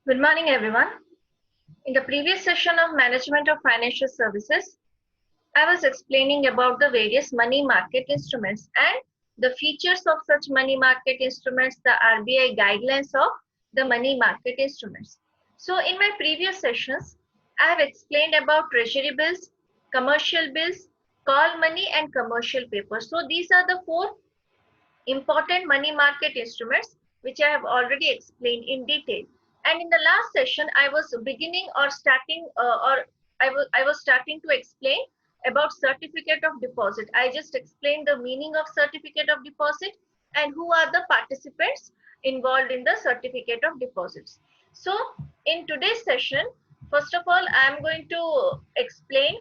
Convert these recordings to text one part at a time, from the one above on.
Good morning, everyone. In the previous session of Management of Financial Services, I was explaining about the various money market instruments and the features of such money market instruments, the RBI guidelines of the money market instruments. So, in my previous sessions, I have explained about treasury bills, commercial bills, call money, and commercial paper. So, these are the four important money market instruments which I have already explained in detail. And in the last session, I was beginning or starting I was starting to explain about certificate of deposit. I just explained the meaning of certificate of deposit and who are the participants involved in the certificate of deposits. So in today's session, first of all, I am going to explain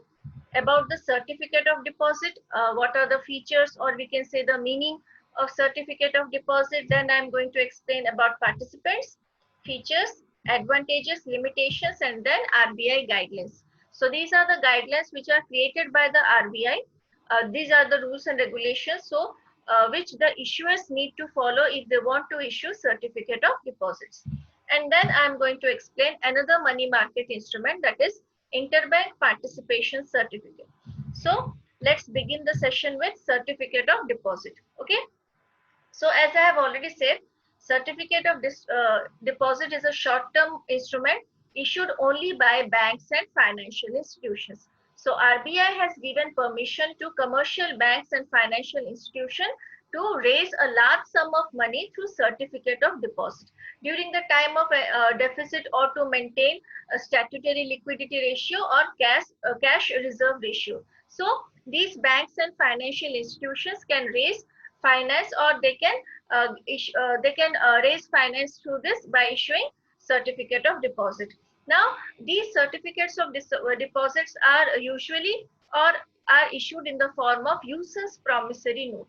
about the certificate of deposit, what are the features, or we can say the meaning of certificate of deposit. Then I'm going to explain about participants, features, advantages, limitations, and then RBI guidelines. So these are the guidelines which are created by the RBI. These are the rules and regulations, so which the issuers need to follow if they want to issue certificate of deposits. And then I'm going to explain another money market instrument, that is Interbank Participation Certificate. So let's begin the session with certificate of deposit. Okay. So as I have already said, certificate of deposit is a short-term instrument issued only by banks and financial institutions. So RBI has given permission to commercial banks and financial institutions to raise a large sum of money through certificate of deposit during the time of a deficit, or to maintain a statutory liquidity ratio or cash reserve ratio. So these banks and financial institutions can raise finance, or they can raise finance through this by issuing certificate of deposit. Now these certificates of deposits are usually or are issued in the form of usance promissory note.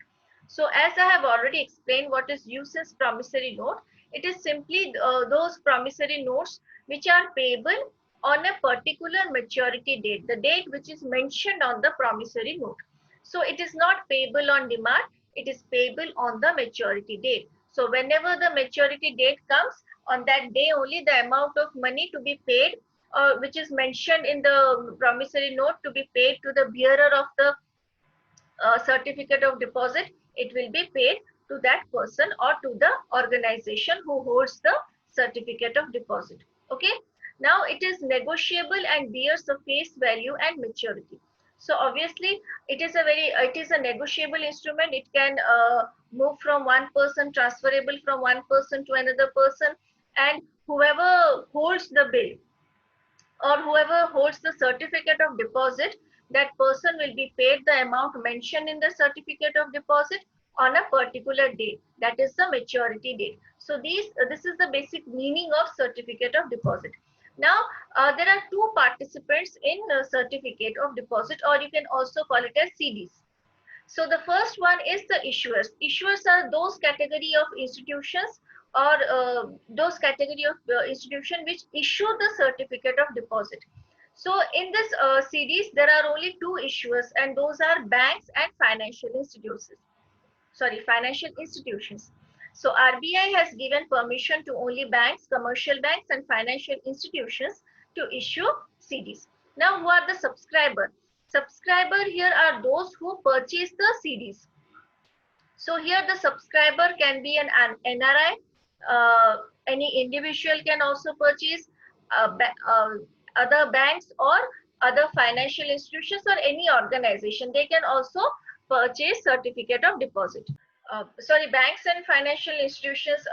So as I have already explained what is usance promissory note, it is simply those promissory notes which are payable on a particular maturity date, the date which is mentioned on the promissory note. So it is not payable on demand, it is payable on the maturity date. So whenever the maturity date comes, on that day only the amount of money to be paid, which is mentioned in the promissory note, to be paid to the bearer of the certificate of deposit, it will be paid to that person or to the organization who holds the certificate of deposit. Okay. Now it is negotiable and bears a face value and maturity. So obviously it is a negotiable instrument. It can move from one person, transferable from one person to another person, and whoever holds the bill or whoever holds the certificate of deposit, that person will be paid the amount mentioned in the certificate of deposit on a particular date, that is the maturity date. So this is the basic meaning of certificate of deposit. Now there are two participants in certificate of deposit, or you can also call it as CDs. So the first one is the issuers. Issuers are those category of institutions, or those category of institution which issue the certificate of deposit. So in this series, there are only two issuers, and those are banks and financial institutions. Financial institutions. So RBI has given permission to only banks, commercial banks, and financial institutions to issue CDs. Now, who are the subscriber? Subscriber here are those who purchase the CDs. So here the subscriber can be an NRI, any individual can also purchase, other banks or other financial institutions or any organization. They can also purchase certificate of deposit. Banks and financial institutions,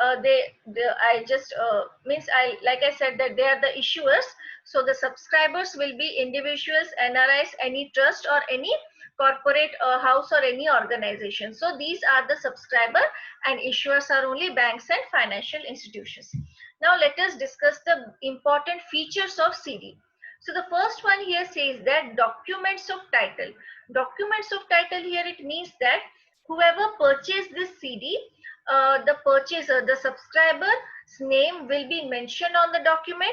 like I said, that they are the issuers. So the subscribers will be individuals, NRIs, any trust or any corporate house or any organization. So these are the subscriber, and issuers are only banks and financial institutions. Now let us discuss the important features of CD. So the first one here says that documents of title. Documents of title here, it means that whoever purchased this CD, the purchaser, the subscriber's name will be mentioned on the document,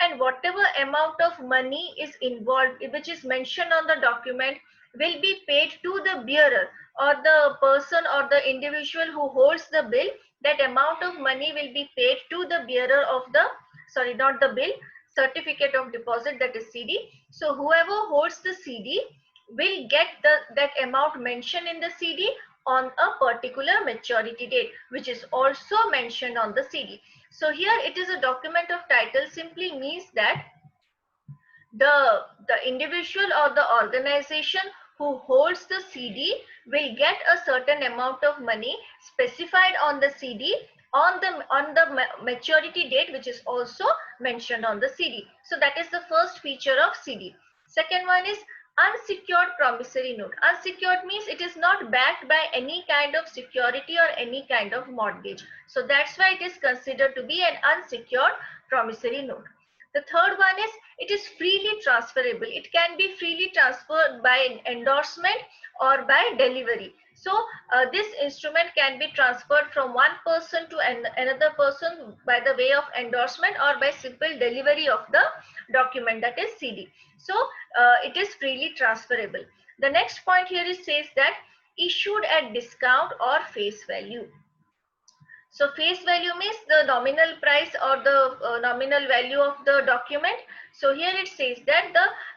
and whatever amount of money is involved, which is mentioned on the document, will be paid to the bearer, or the person or the individual who holds the bill. That amount of money will be paid to the bearer of the sorry, not the bill, certificate of deposit, that is CD. So whoever holds the CD will get that amount mentioned in the CD on a particular maturity date, which is also mentioned on the CD. So here it is a document of title, simply means that the individual or the organization who holds the CD will get a certain amount of money specified on the CD on the maturity date, which is also mentioned on the CD. So that is the first feature of CD. Second one is unsecured promissory note. Unsecured means it is not backed by any kind of security or any kind of mortgage. So that's why it is considered to be an unsecured promissory note. The third one is it is freely transferable. It can be freely transferred by endorsement or by delivery. So this instrument can be transferred from one person to another person by the way of endorsement or by simple delivery of the document, that is CD. So it is freely transferable. The next point here is says that issued at discount or face value. So face value means the nominal price or the nominal value of the document. So here it says that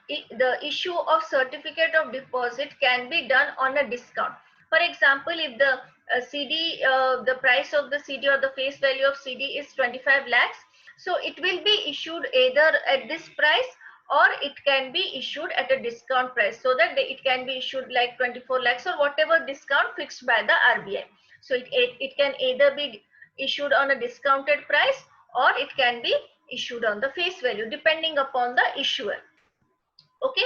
the issue of certificate of deposit can be done on a discount. For example, if the CD, the price of the CD or the face value of CD is 25 lakhs, so it will be issued either at this price or it can be issued at a discount price, so that it can be issued like 24 lakhs or whatever discount fixed by the RBI. So it can either be issued on a discounted price or it can be issued on the face value depending upon the issuer. Okay.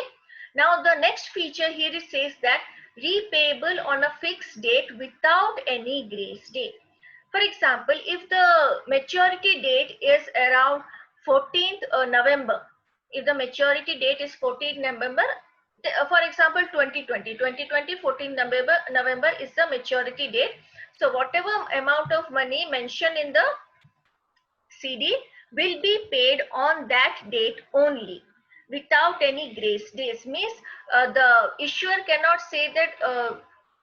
Now the next feature here it says that repayable on a fixed date without any grace date. For example, if the maturity date is around 14th November, if the maturity date is 14th November, for example 2020 14th November is the maturity date. So whatever amount of money mentioned in the CD will be paid on that date only without any grace days. Means the issuer cannot say that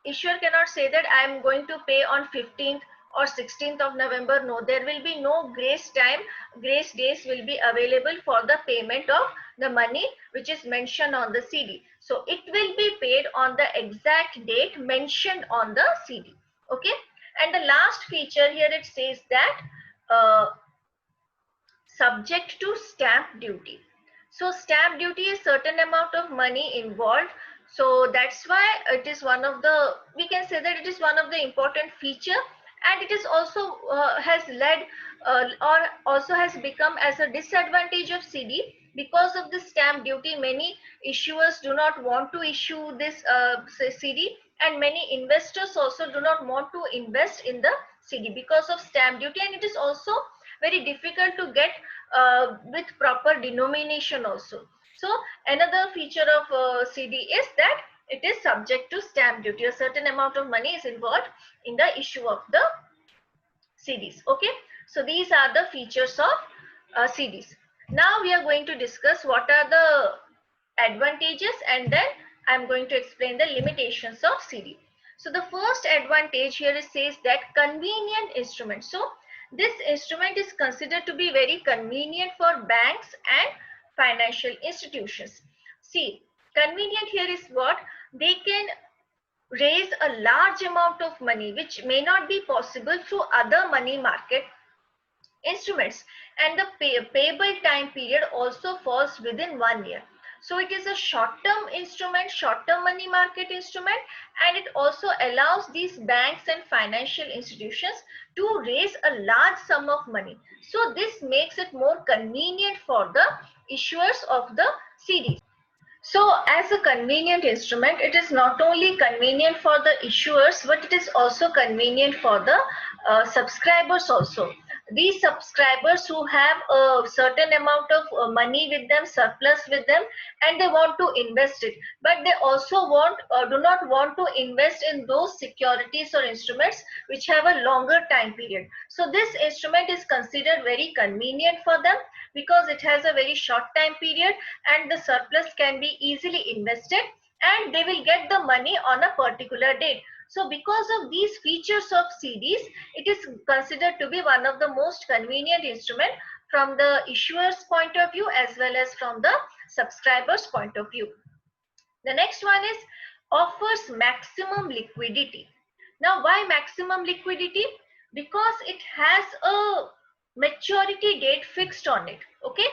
I am going to pay on 15th or 16th of November. No, there will be no grace time. Grace days will be available for the payment of the money which is mentioned on the CD. So it will be paid on the exact date mentioned on the CD. Okay. And the last feature here it says that subject to stamp duty. So stamp duty is certain amount of money involved. So that's why it is one of the, we can say that it is one of the important feature, and it is also has led or also has become as a disadvantage of CD. Because of the stamp duty, many issuers do not want to issue this CD, and many investors also do not want to invest in the CD because of stamp duty, and it is also very difficult to get with proper denomination also. So another feature of CD is that it is subject to stamp duty. A certain amount of money is involved in the issue of the CDs. Okay, so these are the features of CDs. Now we are going to discuss what are the advantages, and then I am going to explain the limitations of CD. So the first advantage here is says that convenient instrument. So this instrument is considered to be very convenient for banks and financial institutions. See, convenient here is what? They can raise a large amount of money which may not be possible through other money market instruments, and the payable time period also falls within 1 year. So it is a short-term instrument, short-term money market instrument, and it also allows these banks and financial institutions to raise a large sum of money. So this makes it more convenient for the issuers of the CDs. So as a convenient instrument, it is not only convenient for the issuers, but it is also convenient for the subscribers also. These subscribers who have a certain amount of money with them, surplus with them, and they want to invest it, but they also do not want to invest in those securities or instruments which have a longer time period. So this instrument is considered very convenient for them because it has a very short time period, and the surplus can be easily invested, and they will get the money on a particular date. So because of these features of CDs, it is considered to be one of the most convenient instrument from the issuer's point of view as well as from the subscriber's point of view. The next one is offers maximum liquidity. Now, why maximum liquidity? Because it has a maturity date fixed on it. Okay,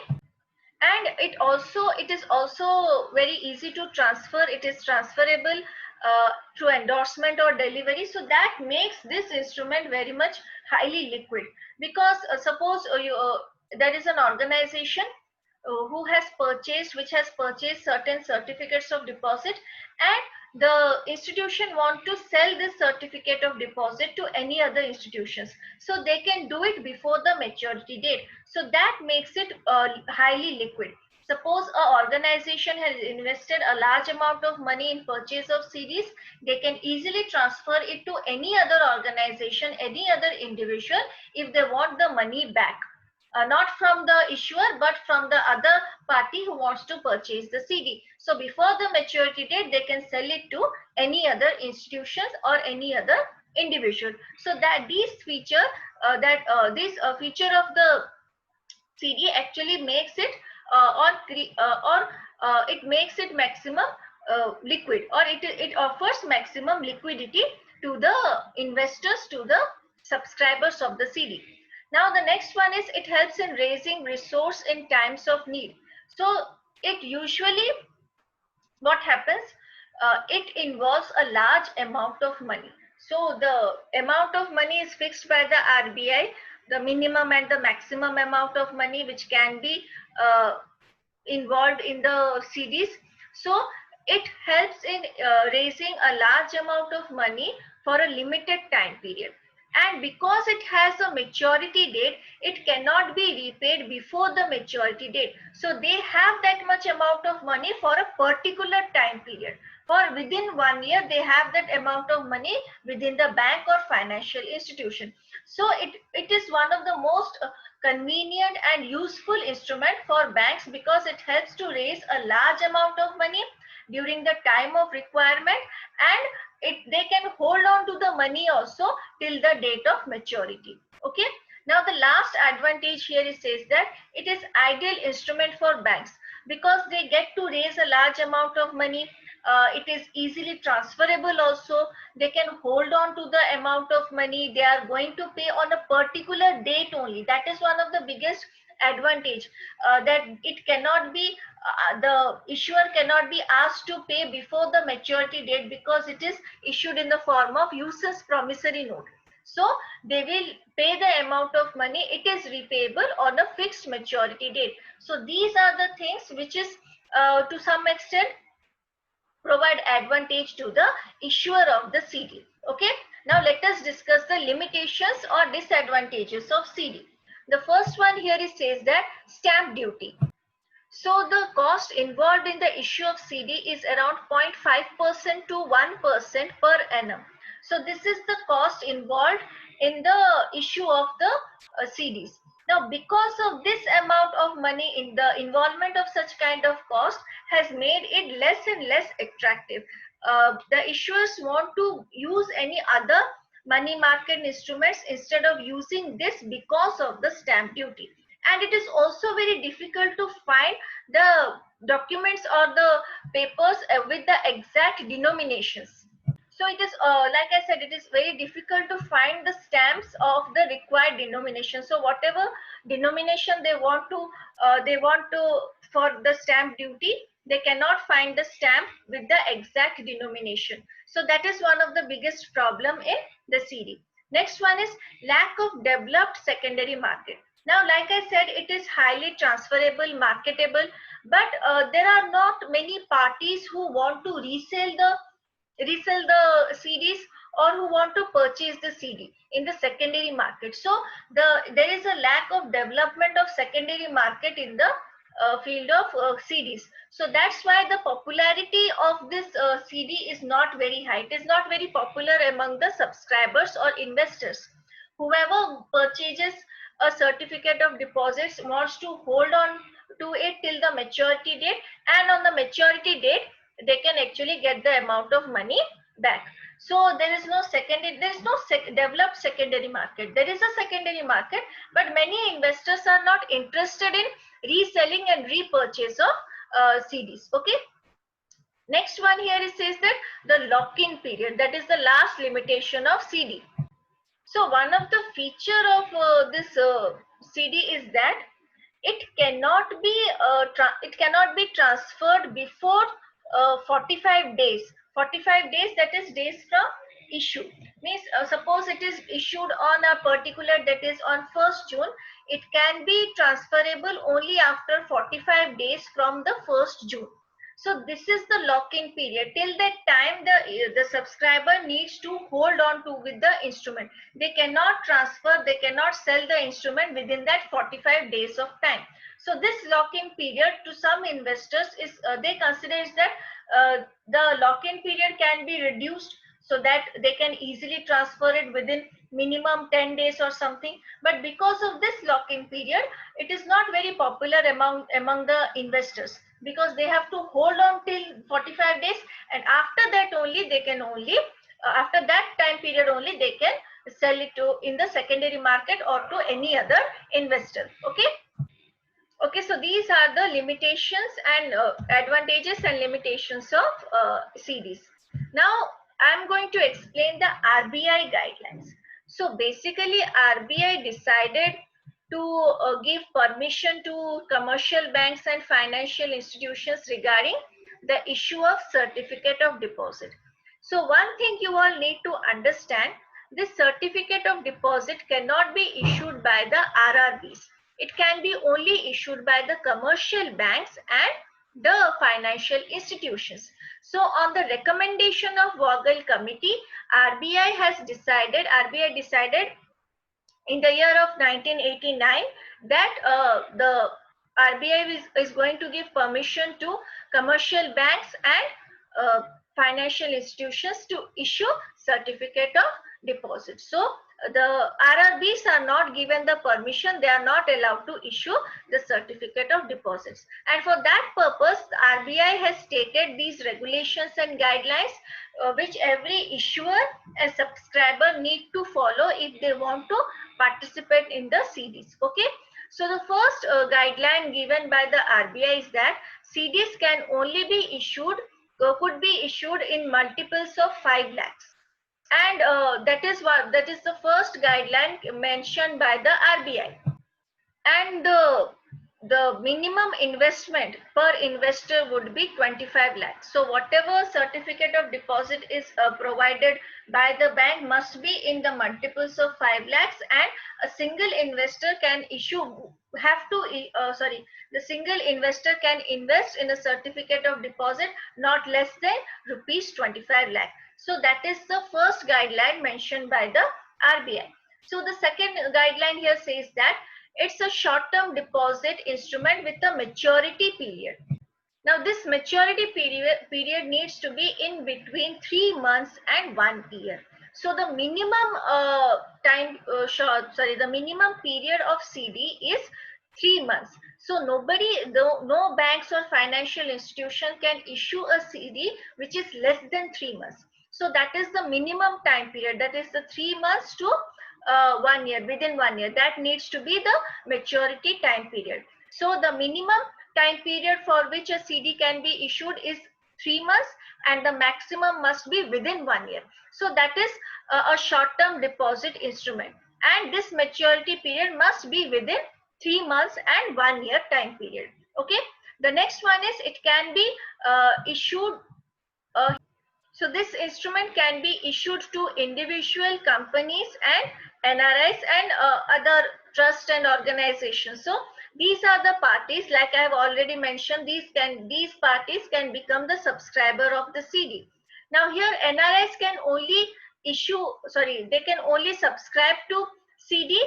and it is also very easy to transfer. It is transferable through endorsement or delivery, so that makes this instrument very much highly liquid. Because suppose there is an organization which has purchased certain certificates of deposit, and the institution want to sell this certificate of deposit to any other institutions, so they can do it before the maturity date. So that makes it highly liquid. Suppose a organization has invested a large amount of money in purchase of CDs, they can easily transfer it to any other organization, any other individual if they want the money back. Not from the issuer but from the other party who wants to purchase the CD. So before the maturity date, they can sell it to any other institutions or any other individual. So that this feature of the CD actually makes it it makes it maximum liquid, or it offers maximum liquidity to the investors, to the subscribers of the CD. Now the next one is it helps in raising resource in times of need. So it usually, what happens, it involves a large amount of money. So the amount of money is fixed by the RBI, the minimum and the maximum amount of money which can be involved in the CDs. So it helps in raising a large amount of money for a limited time period. And because it has a maturity date, it cannot be repaid before the maturity date. So they have that much amount of money for a particular time period. For within 1 year, they have that amount of money within the bank or financial institution. So it is one of the most convenient and useful instrument for banks, because it helps to raise a large amount of money during the time of requirement, and they can hold on to the money also till the date of maturity. Okay, now the last advantage here says that it is ideal instrument for banks because they get to raise a large amount of money. It is easily transferable also. They can hold on to the amount of money they are going to pay on a particular date only. That is one of the biggest advantage, that it cannot be the issuer cannot be asked to pay before the maturity date, because it is issued in the form of usance promissory note. So they will pay the amount of money. It is repayable on a fixed maturity date. So these are the things which is to some extent provide advantage to the issuer of the CD. Okay, now let us discuss the limitations or disadvantages of CD. The first one here says that stamp duty. So the cost involved in the issue of CD is around 0.5% to 1% per annum. So this is the cost involved in the issue of the CDs. Now, because of this amount of money, in the involvement of such kind of cost has made it less and less attractive. The issuers want to use any other money market instruments instead of using this because of the stamp duty. And it is also very difficult to find the documents or the papers with the exact denominations. So it is like I said, it is very difficult to find the stamps of the required denomination. So whatever denomination they want to for the stamp duty, they cannot find the stamp with the exact denomination. So that is one of the biggest problem in the CD. Next one is lack of developed secondary market. Now, like I said, it is highly transferable, marketable, but there are not many parties who want to resell the CDs or who want to purchase the CD in the secondary market. So there is a lack of development of secondary market in the field of CDs. So that's why the popularity of this CD is not very high. It is not very popular among the subscribers or investors. Whoever purchases a certificate of deposits wants to hold on to it till the maturity date, and on the maturity date they can actually get the amount of money back. So there is no developed secondary market. There is a secondary market, but many investors are not interested in reselling and repurchase of CDs. Okay. Next one here it says that the lock-in period, that is the last limitation of CD. So one of the feature of this CD is that it cannot be transferred before 45 days. 45 days, that is days from issue. Means suppose it is issued on a particular, that is on 1st June, it can be transferable only after 45 days from the 1st June. So this is the lock-in period. Till that time, the subscriber needs to hold on to with the instrument. They cannot transfer, they cannot sell the instrument within that 45 days of time. So this lock-in period to some investors is they consider is that the lock-in period can be reduced so that they can easily transfer it within minimum 10 days or something. But because of this lock-in period, it is not very popular among the investors, because they have to hold on till 45 days, and after that only they can after that time period only they can sell it to in the secondary market or to any other investor. Okay, so these are the limitations and advantages and limitations of CDs. Now I'm going to explain the RBI guidelines. So basically RBI decided to give permission to commercial banks and financial institutions regarding the issue of certificate of deposit. So one thing you all need to understand, this certificate of deposit cannot be issued by the RRBs. It can be only issued by the commercial banks and the financial institutions. So on the recommendation of Vogel Committee, RBI decided in the year of 1989 that the RBI is going to give permission to commercial banks and financial institutions to issue certificate of deposit. So the RRBs are not given the permission, they are not allowed to issue the certificate of deposits. And for that purpose, RBI has stated these regulations and guidelines which every issuer and subscriber need to follow if they want to participate in the CDs. Okay. So the first guideline given by the RBI is that CDs can only be issued, could be issued in multiples of 5 lakhs. And that is the first guideline mentioned by the RBI. And the minimum investment per investor would be 25 lakhs. So whatever certificate of deposit is provided by the bank must be in the multiples of 5 lakhs, and a single investor can the single investor can invest in a certificate of deposit not less than rupees 25 lakh. So that is the first guideline mentioned by the RBI. So the second guideline here says that it's a short-term deposit instrument with a maturity period. Now this maturity period needs to be in between 3 months and 1 year. So the minimum the minimum period of CD is 3 months. So no banks or financial institution can issue a CD which is less than 3 months. So that is the minimum time period, that is the 3 months to 1 year, within 1 year, that needs to be the maturity time period. So the minimum time period for which a CD can be issued is 3 months, and the maximum must be within 1 year. So that is a short-term deposit instrument, and this maturity period must be within 3 months and 1 year time period. Okay. The next one is it can be issued. So this instrument can be issued to individual companies and NRIs and other trust and organizations. So these are the parties, like I have already mentioned, these parties can become the subscriber of the CD. Now here NRIs can only they can only subscribe to CD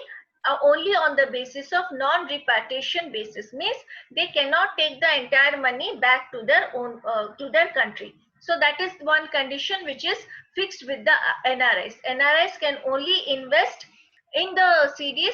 only on the basis of non-repatriation basis, means they cannot take the entire money back to their own to their country. So that is one condition which is fixed with the NRIs. NRIs can only invest in the CDs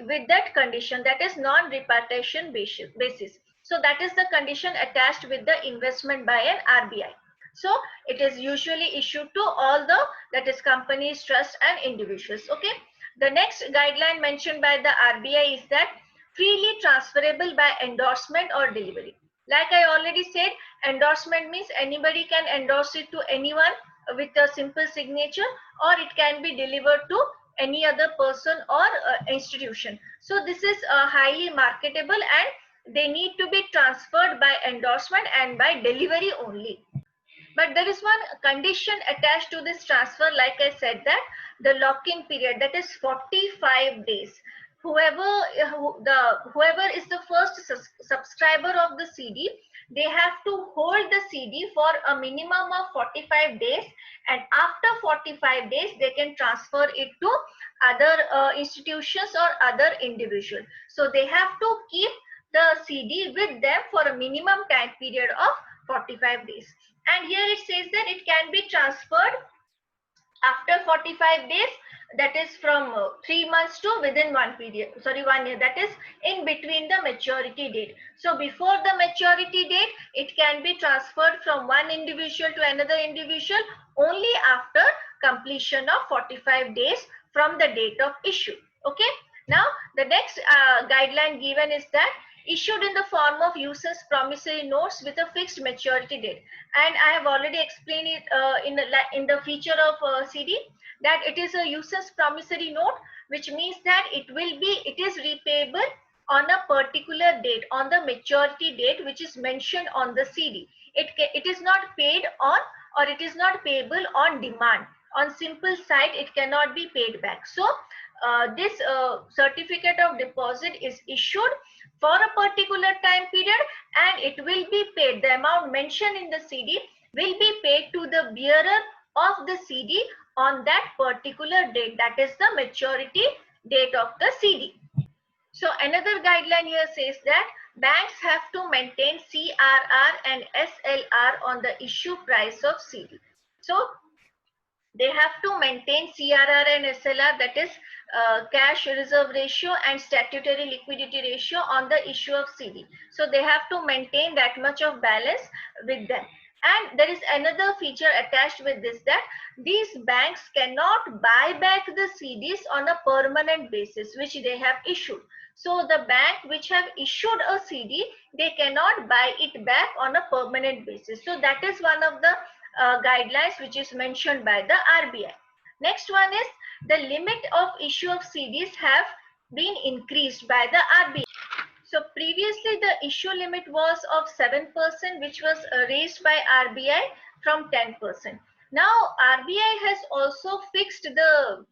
with that condition, that is non-repatriation basis. So that is the condition attached with the investment by an RBI. So it is usually issued to all the, that is companies, trust and individuals. Okay. The next guideline mentioned by the RBI is that freely transferable by endorsement or delivery. Like I already said, endorsement means anybody can endorse it to anyone with a simple signature, or it can be delivered to any other person or institution. So this is highly marketable, and they need to be transferred by endorsement and by delivery only. But there is one condition attached to this transfer, like I said, that the lock-in period, that is 45 days. Whoever is the first subscriber of the CD, they have to hold the CD for a minimum of 45 days, and after 45 days they can transfer it to other institutions or other individual. So they have to keep the CD with them for a minimum time period of 45 days. And here it says that it can be transferred after 45 days, that is from 3 months to within 1 year, that is in between the maturity date. So before the maturity date, it can be transferred from one individual to another individual only after completion of 45 days from the date of issue. Okay. Now the next guideline given is that issued in the form of usance promissory notes with a fixed maturity date. And I have already explained it in the feature of CD, that it is a usance promissory note, which means that it is repayable on a particular date, on the maturity date which is mentioned on the CD. It is not paid on, or it is not payable on demand. On simple side, it cannot be paid back. So this certificate of deposit is issued for a particular time period, and it will be paid. The amount mentioned in the CD will be paid to the bearer of the CD on that particular date, that is the maturity date of the CD. So another guideline here says that banks have to maintain CRR and SLR on the issue price of CD. So they have to maintain CRR and SLR, that is cash reserve ratio and statutory liquidity ratio on the issue of CD. So they have to maintain that much of balance with them. And there is another feature attached with this, that these banks cannot buy back the CDs on a permanent basis which they have issued. So the bank which have issued a CD, they cannot buy it back on a permanent basis. So that is one of the guidelines which is mentioned by the RBI. Next one is the limit of issue of CDs have been increased by the RBI. So previously the issue limit was of 7%, which was raised by RBI from 10%. Now RBI has also fixed the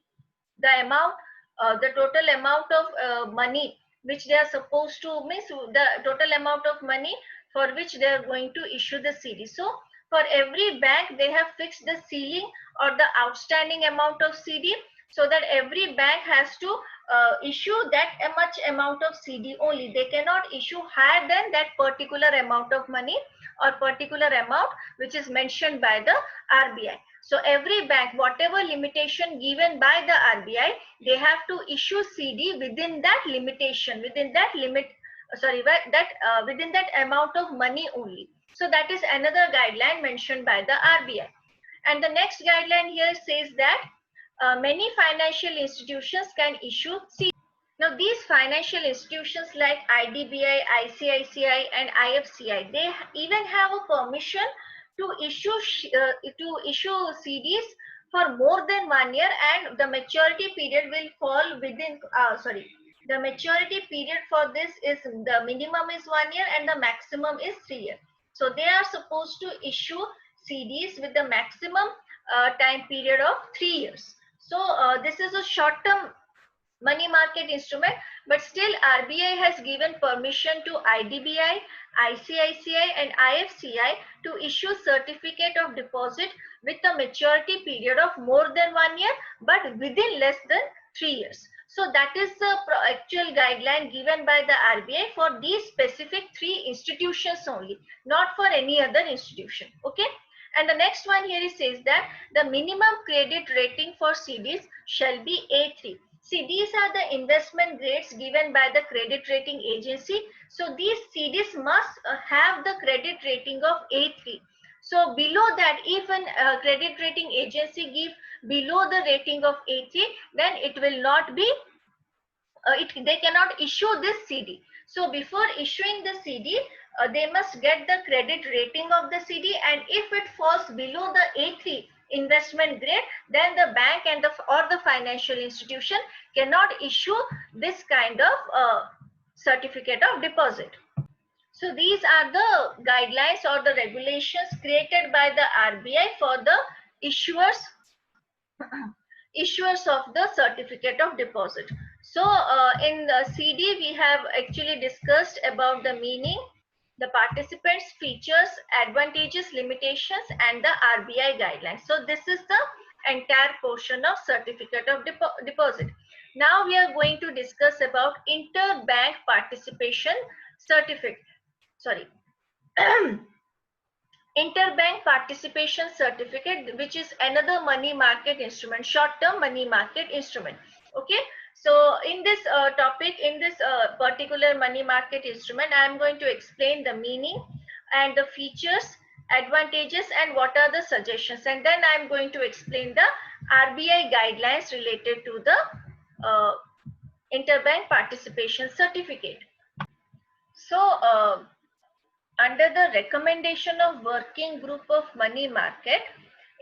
amount, the total amount of money which they are supposed to, means the total amount of money for which they are going to issue the CD. So for every bank, they have fixed the ceiling or the outstanding amount of CD, so that every bank has to issue that much amount of CD only. They cannot issue higher than that particular amount of money or particular amount which is mentioned by the RBI. So every bank, whatever limitation given by the RBI, they have to issue CD within that limitation, within that limit, within that amount of money only. So that is another guideline mentioned by the RBI. And the next guideline here says that many financial institutions can issue CD. Now these financial institutions like IDBI, ICICI and IFCI, they even have a permission to issue CDs for more than 1 year, and the maturity period will fall within, the maturity period for this is, the minimum is 1 year and the maximum is 3 years. So they are supposed to issue CDs with the maximum time period of 3 years. So this is a short-term money market instrument, but still RBI has given permission to IDBI, ICICI and IFCI to issue certificate of deposit with a maturity period of more than 1 year, but within less than 3 years. So that is the actual guideline given by the RBI for these specific 3 institutions only, not for any other institution. Okay. And the next one here says that the minimum credit rating for CDs shall be A3. See, these are the investment grades given by the credit rating agency. So these CDs must have the credit rating of A3. So below that, if an credit rating agency give below the rating of A3, then it will not be, they cannot issue this CD. So before issuing the CD, they must get the credit rating of the CD, and if it falls below the A3 investment grade, then the bank and the financial institution cannot issue this kind of certificate of deposit. So these are the guidelines or the regulations created by the RBI for the issuers issuers of the certificate of deposit. So in the CD, we have actually discussed about the meaning, the participants, features, advantages, limitations, and the RBI guidelines. So this is the entire portion of certificate of deposit. Now we are going to discuss about interbank participation certificate. Sorry. Interbank participation certificate, which is another money market instrument, short-term money market instrument. Okay, so in this topic, in this particular money market instrument, I am going to explain the meaning and the features, advantages, and what are the suggestions, and then I am going to explain the RBI guidelines related to the interbank participation certificate. So under the recommendation of working group of money market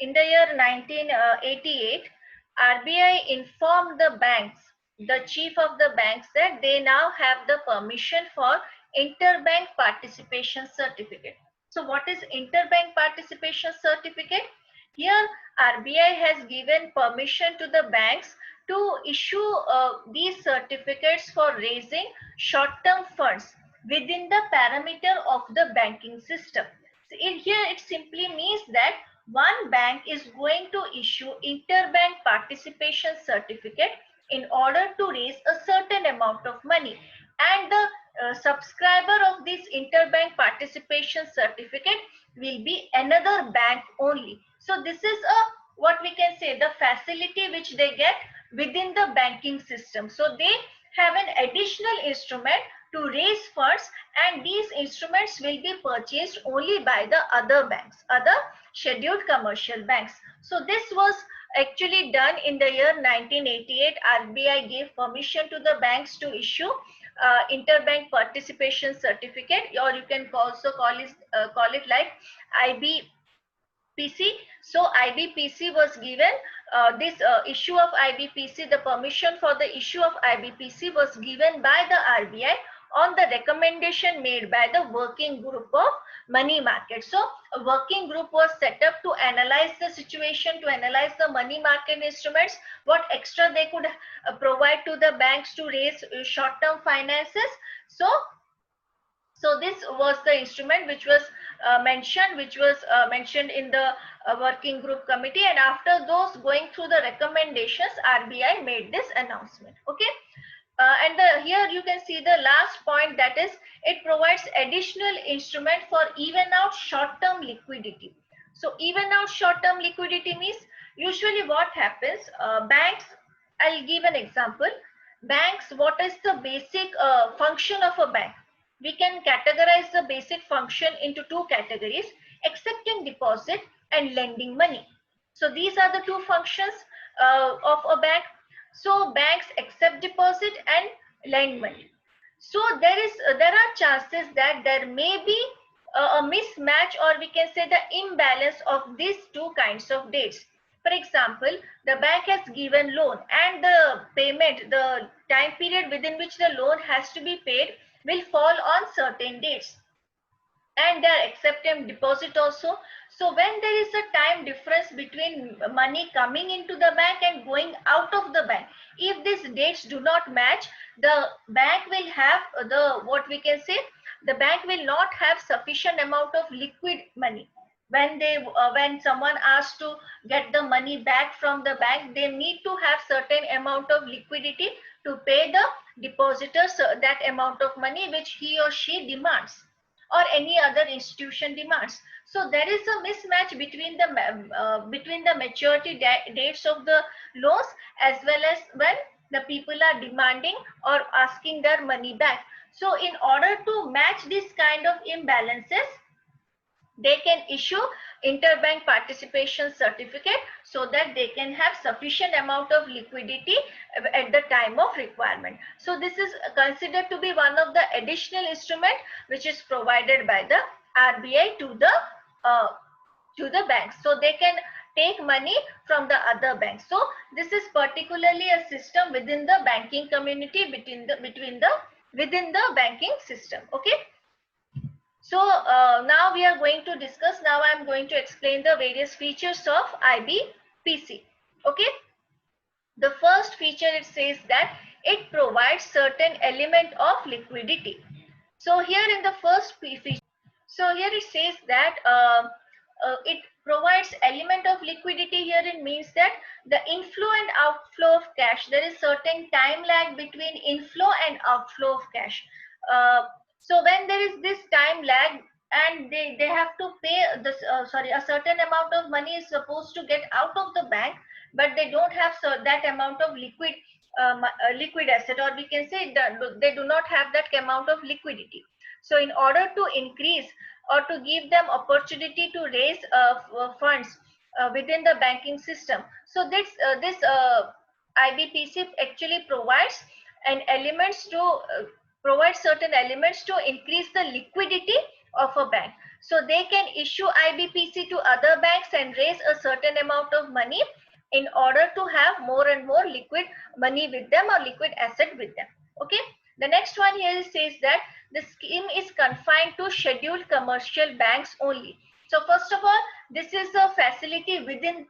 in the year 1988, RBI informed the banks, the chief of the banks, that they now have the permission for interbank participation certificate. So what is interbank participation certificate? Here RBI has given permission to the banks to issue these certificates for raising short-term funds within the parameter of the banking system. So here it simply means that one bank is going to issue interbank participation certificate in order to raise a certain amount of money, and the subscriber of this interbank participation certificate will be another bank only. So this is a, what we can say, the facility which they get within the banking system. So they have an additional instrument to raise funds, and these instruments will be purchased only by the other banks, other scheduled commercial banks. So this was actually done in the year 1988. RBI gave permission to the banks to issue interbank participation certificate, or you can also call it like IBPC. So IBPC was given, this issue of IBPC, the permission for the issue of IBPC was given by the RBI on the recommendation made by the working group of money market. So a working group was set up to analyze the situation, to analyze the money market instruments, what extra they could provide to the banks to raise short-term finances. So this was the instrument which was mentioned in the working group committee, and after those going through the recommendations, RBI made this announcement. Okay. Here you can see the last point, that is, it provides additional instrument for even out short-term liquidity. So even out short-term liquidity means, usually what happens, banks, I'll give an example. Banks, what is the basic function of a bank? We can categorize the basic function into two categories: accepting deposit and lending money. So these are the two functions of a bank. So banks accept deposit and lend money. So there are chances that there may be a mismatch, or we can say the imbalance of these two kinds of dates. For example, the bank has given loan, and the payment, the time period within which the loan has to be paid, will fall on certain dates, and they are accepting deposit also. So when there is a time difference between money coming into the bank and going out of the bank, if these dates do not match, the bank will have the, what we can say, the bank will not have sufficient amount of liquid money. When someone asks to get the money back from the bank, they need to have certain amount of liquidity to pay the depositors that amount of money which he or she demands, or any other institution demands. So there is a mismatch between the maturity dates of the loans, as well as when the people are demanding or asking their money back. So in order to match this kind of imbalances, They can issue interbank participation certificate so that they can have sufficient amount of liquidity at the time of requirement. So this is considered to be one of the additional instrument which is provided by the RBI to the banks, so they can take money from the other banks. So this is particularly a system within the banking community, within the banking system. Okay. So now we are going to discuss, now I am going to explain the various features of IBPC. Okay. The first feature, it says that it provides certain element of liquidity. So here in the first feature, so here it says that it provides element of liquidity. Here it means that the inflow and outflow of cash, there is certain time lag between inflow and outflow of cash. So when there is this time lag and they have to pay this a certain amount of money is supposed to get out of the bank, but they don't have that amount of liquid asset, or we can say that they do not have that amount of liquidity. So in order to increase or to give them opportunity to raise funds within the banking system, so this IBPC actually provides an elements to provide certain elements to increase the liquidity of a bank. So they can issue IBPC to other banks and raise a certain amount of money in order to have more and more liquid money with them or liquid asset with them. Okay. The next one here says that the scheme is confined to scheduled commercial banks only. So first of all, this is a facility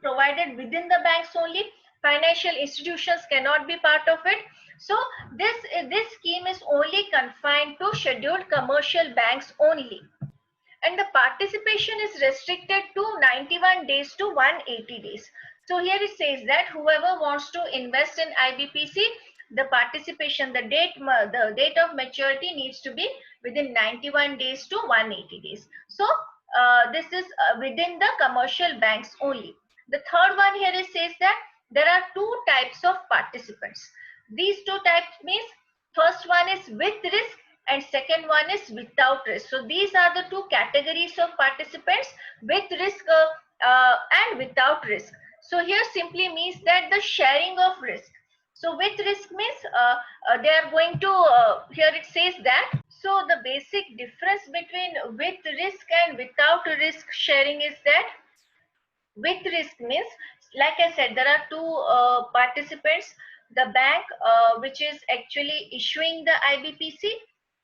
provided within the banks only. Financial institutions cannot be part of it. So this scheme is only confined to scheduled commercial banks only. And the participation is restricted to 91 days to 180 days. So here it says that whoever wants to invest in IBPC, the participation, the date of maturity needs to be within 91 days to 180 days. So this is within the commercial banks only. The third one here it says that there are two types of participants. These two types means first one is with risk and second one is without risk. So these are the two categories of participants, with risk and without risk. So here simply means that the sharing of risk. So with risk means they are going to, here it says that, so the basic difference between with risk and without risk sharing is that with risk means, like I said, there are two participants, the bank which is actually issuing the IBPC,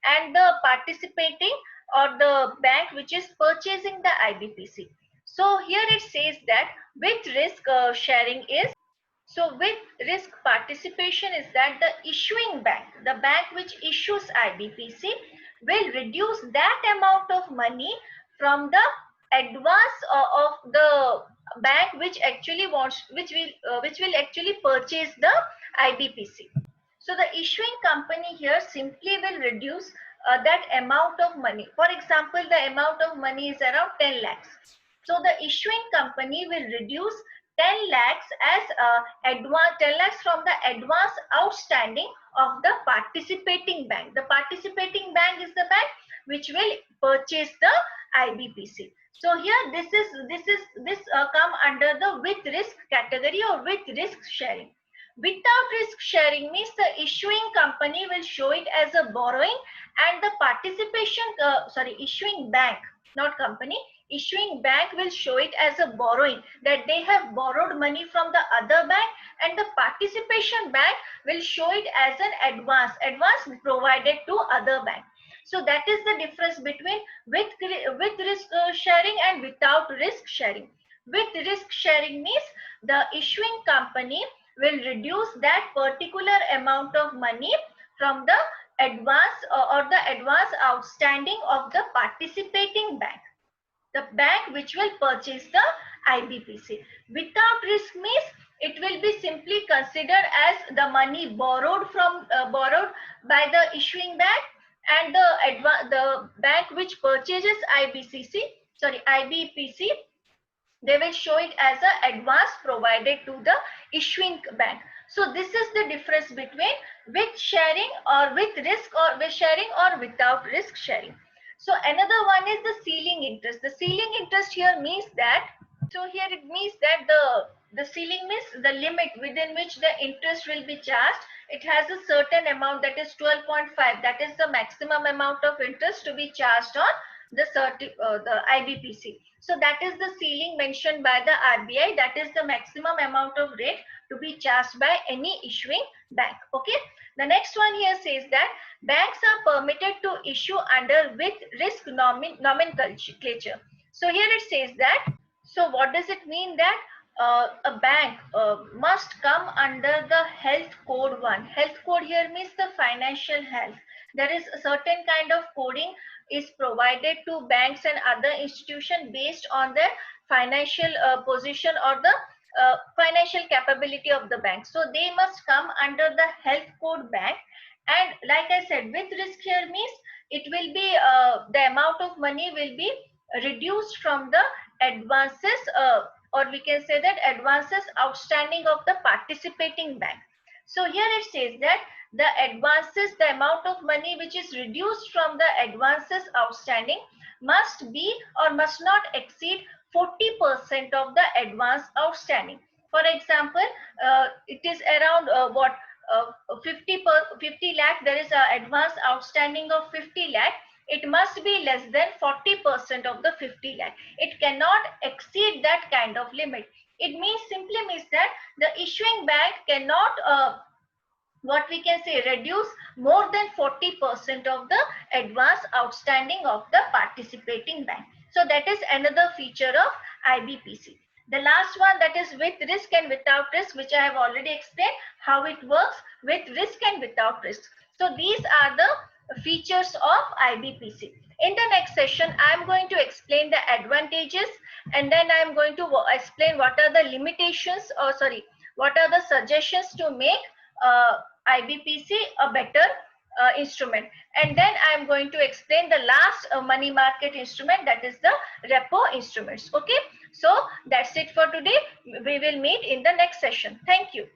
and the participating or the bank which is purchasing the IBPC. So here it says that with risk sharing is, so with risk participation is that the issuing bank, the bank which issues IBPC, will reduce that amount of money from the advance of the bank which actually wants, which will actually purchase the IBPC. So the issuing company here simply will reduce that amount of money. For example, the amount of money is around 10 lakhs. So the issuing company will reduce 10 lakhs as advance, 10 lakhs from the advance outstanding of the participating bank. The participating bank is the bank which will purchase the IBPC. So here this come under the with risk category or with risk sharing. Without risk sharing means the issuing company will show it as a borrowing, and the issuing bank, not company, issuing bank will show it as a borrowing, that they have borrowed money from the other bank, and the participation bank will show it as an advance provided to other bank. So that is the difference between with risk sharing and without risk sharing. With risk sharing means the issuing company will reduce that particular amount of money from the advance or the advance outstanding of the participating bank, the bank which will purchase the IBPC. Without risk means it will be simply considered as the money borrowed by the issuing bank, and the bank which purchases IBPC, they will show it as an advance provided to the issuing bank. So this is the difference between with sharing or with risk or with sharing or without risk sharing. So another one is the ceiling interest. The ceiling interest here means that, so here it means that the ceiling means the limit within which the interest will be charged. It has a certain amount, that is 12.5. That is the maximum amount of interest to be charged on the IBPC. So that is the ceiling mentioned by the RBI. That is the maximum amount of rate to be charged by any issuing bank. Okay. The next one here says that banks are permitted to issue under with risk nomenclature. So here it says that, so what does it mean that a bank must come under the health code one. Health code here means the financial health. There is a certain kind of coding is provided to banks and other institutions based on their financial position or the financial capability of the bank. So they must come under the health code bank. And like I said, with risk here means it will be the amount of money will be reduced from the advances, or we can say that advances outstanding of the participating bank. So here it says that the advances, the amount of money which is reduced from the advances outstanding must be or must not exceed 40% of the advance outstanding. For example, it is around 50 lakh, there is an advance outstanding of 50 lakh. It must be less than 40% of the 50 lakh. It cannot exceed that kind of limit. It means simply means that the issuing bank cannot what we can say reduce more than 40% of the advance outstanding of the participating bank. So that is another feature of IBPC. The last one, that is with risk and without risk, which I have already explained how it works with risk and without risk. So these are the features of IBPC. In the next session, I am going to explain the advantages, and then I am going to explain what are the limitations, or sorry, what are the suggestions to make IBPC a better instrument. And then I am going to explain the last money market instrument, that is the repo instruments. Okay, so that's it for today. We will meet in the next session. Thank you.